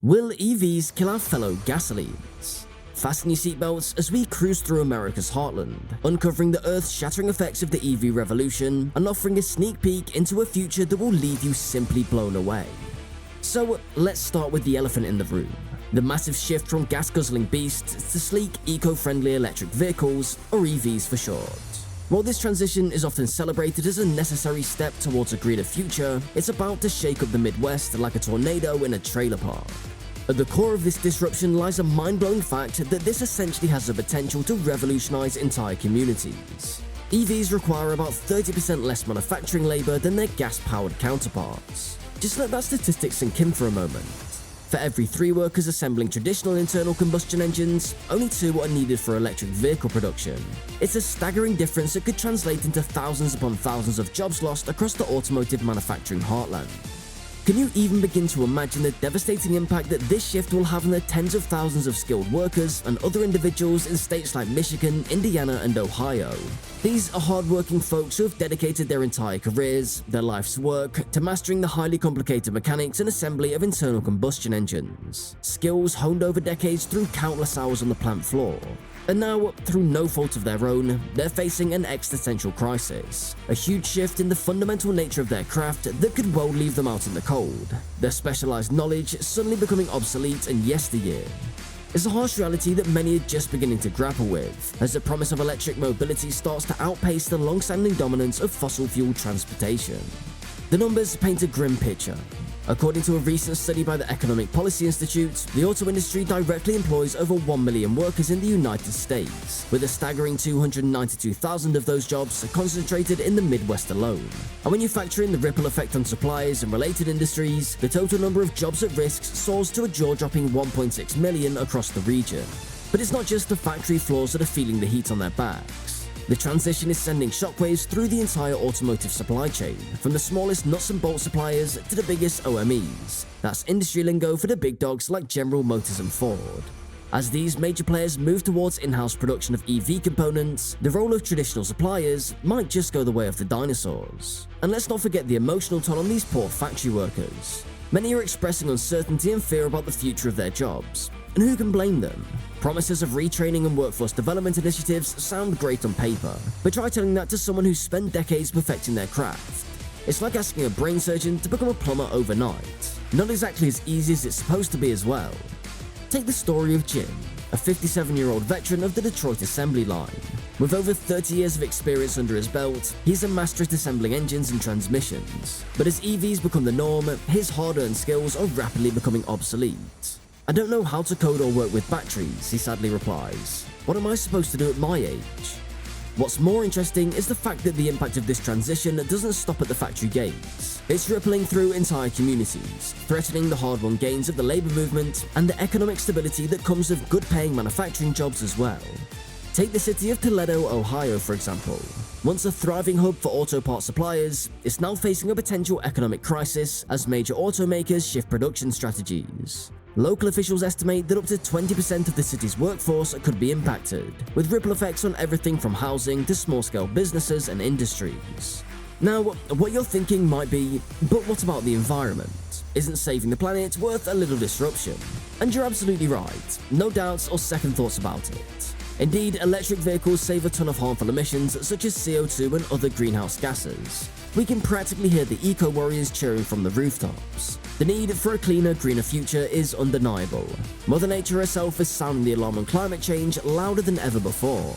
Will EVs kill our fellow gasolines? Fasten your seatbelts as we cruise through America's heartland, uncovering the earth-shattering effects of the EV revolution and offering a sneak peek into a future that will leave you simply blown away. So let's start with the elephant in the room. The massive shift from gas-guzzling beasts to sleek, eco-friendly electric vehicles, or EVs for short. While this transition is often celebrated as a necessary step towards a greener future, it's about to shake up the Midwest like a tornado in a trailer park. At the core of this disruption lies a mind-blowing fact that this essentially has the potential to revolutionize entire communities. EVs require about 30% less manufacturing labor than their gas-powered counterparts. Just let that statistic sink in for a moment. For every 3 workers assembling traditional internal combustion engines, only 2 are needed for electric vehicle production. It's a staggering difference that could translate into thousands upon thousands of jobs lost across the automotive manufacturing heartland. Can you even begin to imagine the devastating impact that this shift will have on the tens of thousands of skilled workers and other individuals in states like Michigan, Indiana, and Ohio? These are hardworking folks who have dedicated their entire careers, their life's work, to mastering the highly complicated mechanics and assembly of internal combustion engines. Skills honed over decades through countless hours on the plant floor. And now, through no fault of their own, they're facing an existential crisis. A huge shift in the fundamental nature of their craft that could well leave them out in the cold. Their specialized knowledge suddenly becoming obsolete in yesteryear. It's a harsh reality that many are just beginning to grapple with, as the promise of electric mobility starts to outpace the long-standing dominance of fossil fuel transportation. The numbers paint a grim picture. According to a recent study by the Economic Policy Institute, the auto industry directly employs over 1 million workers in the United States, with a staggering 292,000 of those jobs concentrated in the Midwest alone. And when you factor in the ripple effect on suppliers and related industries, the total number of jobs at risk soars to a jaw-dropping 1.6 million across the region. But it's not just the factory floors that are feeling the heat on their backs. The transition is sending shockwaves through the entire automotive supply chain, from the smallest nuts and bolt suppliers to the biggest OMEs. That's industry lingo for the big dogs like General Motors and Ford. As these major players move towards in-house production of EV components, the role of traditional suppliers might just go the way of the dinosaurs. And let's not forget the emotional toll on these poor factory workers. Many are expressing uncertainty and fear about the future of their jobs. And who can blame them? Promises of retraining and workforce development initiatives sound great on paper, but try telling that to someone who's spent decades perfecting their craft. It's like asking a brain surgeon to become a plumber overnight. Not exactly as easy as it's supposed to be as well. Take the story of Jim, a 57-year-old veteran of the Detroit assembly line. With over 30 years of experience under his belt, he's a master at assembling engines and transmissions. But as EVs become the norm, his hard-earned skills are rapidly becoming obsolete. "I don't know how to code or work with batteries," he sadly replies. "What am I supposed to do at my age?" What's more interesting is the fact that the impact of this transition doesn't stop at the factory gates. It's rippling through entire communities, threatening the hard-won gains of the labor movement and the economic stability that comes with good-paying manufacturing jobs as well. Take the city of Toledo, Ohio, for example. Once a thriving hub for auto part suppliers, it's now facing a potential economic crisis as major automakers shift production strategies. Local officials estimate that up to 20% of the city's workforce could be impacted, with ripple effects on everything from housing to small-scale businesses and industries. Now, what you're thinking might be, but what about the environment? Isn't saving the planet worth a little disruption? And you're absolutely right, no doubts or second thoughts about it. Indeed, electric vehicles save a ton of harmful emissions such as CO2 and other greenhouse gases. We can practically hear the eco-warriors cheering from the rooftops. The need for a cleaner, greener future is undeniable. Mother Nature herself is sounding the alarm on climate change louder than ever before.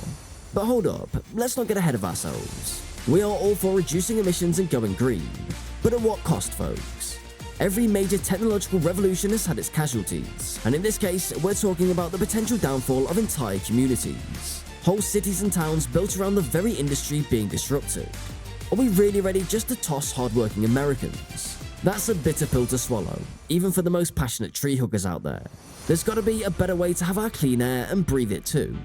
But hold up, let's not get ahead of ourselves. We are all for reducing emissions and going green. But at what cost, folks? Every major technological revolution has had its casualties, and in this case, we're talking about the potential downfall of entire communities. Whole cities and towns built around the very industry being disrupted. Are we really ready just to toss hardworking Americans? That's a bitter pill to swallow, even for the most passionate tree huggers out there. There's gotta be a better way to have our clean air and breathe it too.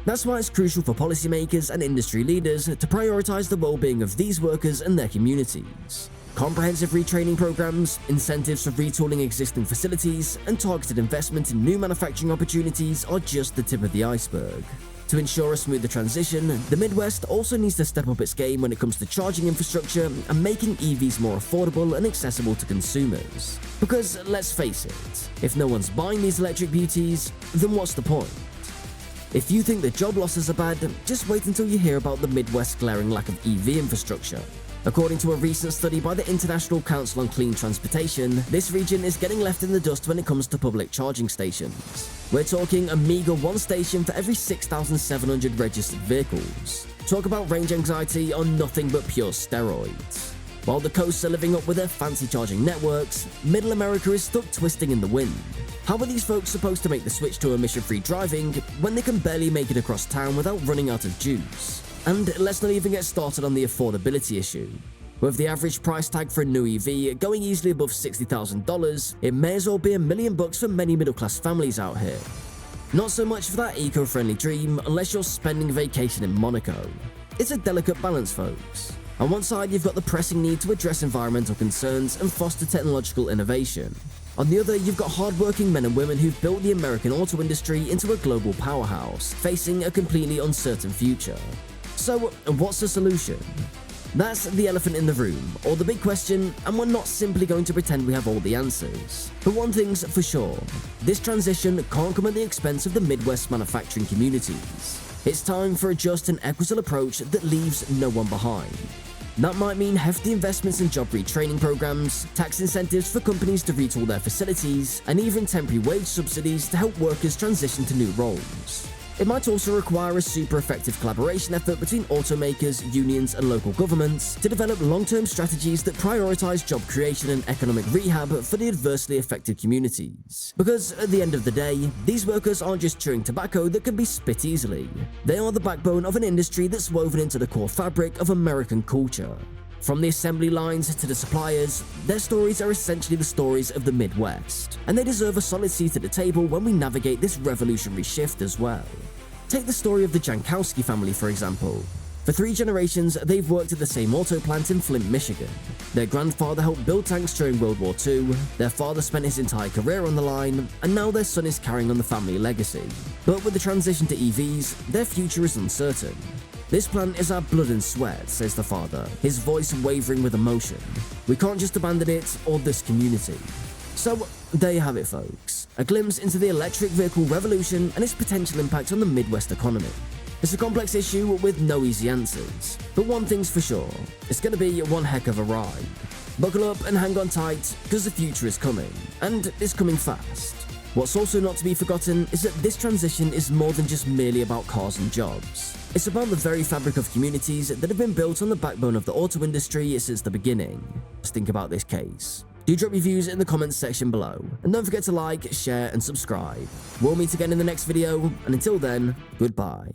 That's why it's crucial for policymakers and industry leaders to prioritize the well-being of these workers and their communities. Comprehensive retraining programs, incentives for retooling existing facilities, and targeted investment in new manufacturing opportunities are just the tip of the iceberg. To ensure a smoother transition, the Midwest also needs to step up its game when it comes to charging infrastructure and making EVs more affordable and accessible to consumers. Because let's face it, if no one's buying these electric beauties, then what's the point? If you think the job losses are bad, just wait until you hear about the Midwest's glaring lack of EV infrastructure. According to a recent study by the International Council on Clean Transportation, this region is getting left in the dust when it comes to public charging stations. We're talking a meager one station for every 6,700 registered vehicles. Talk about range anxiety on nothing but pure steroids. While the coasts are living up with their fancy charging networks, Middle America is stuck twisting in the wind. How are these folks supposed to make the switch to emission-free driving when they can barely make it across town without running out of juice? And let's not even get started on the affordability issue. With the average price tag for a new EV going easily above $60,000, it may as well be $1 million for many middle-class families out here. Not so much for that eco-friendly dream unless you're spending a vacation in Monaco. It's a delicate balance, folks. On one side, you've got the pressing need to address environmental concerns and foster technological innovation. On the other, you've got hard-working men and women who've built the American auto industry into a global powerhouse, facing a completely uncertain future. So, what's the solution? That's the elephant in the room, or the big question, and we're not simply going to pretend we have all the answers. But one thing's for sure, this transition can't come at the expense of the Midwest manufacturing communities. It's time for a just and equitable approach that leaves no one behind. That might mean hefty investments in job retraining programs, tax incentives for companies to retool their facilities, and even temporary wage subsidies to help workers transition to new roles. It might also require a super effective collaboration effort between automakers, unions, and local governments to develop long-term strategies that prioritize job creation and economic rehab for the adversely affected communities. Because at the end of the day, these workers aren't just chewing tobacco that can be spit easily. They are the backbone of an industry that's woven into the core fabric of American culture. From the assembly lines to the suppliers, their stories are essentially the stories of the Midwest, and they deserve a solid seat at the table when we navigate this revolutionary shift as well. Take the story of the Jankowski family, for example. For 3 generations, they've worked at the same auto plant in Flint, Michigan. Their grandfather helped build tanks during World War II, their father spent his entire career on the line, and now their son is carrying on the family legacy. But with the transition to EVs, their future is uncertain. "This plant is our blood and sweat," says the father, his voice wavering with emotion. "We can't just abandon it or this community." So, there you have it, folks. A glimpse into the electric vehicle revolution and its potential impact on the Midwest economy. It's a complex issue with no easy answers, but one thing's for sure, it's going to be one heck of a ride. Buckle up and hang on tight, because the future is coming, and it's coming fast. What's also not to be forgotten is that this transition is more than just merely about cars and jobs. It's about the very fabric of communities that have been built on the backbone of the auto industry since the beginning. Just think about this case. Do drop your views in the comments section below, and don't forget to like, share, and subscribe. We'll meet again in the next video, and until then, goodbye.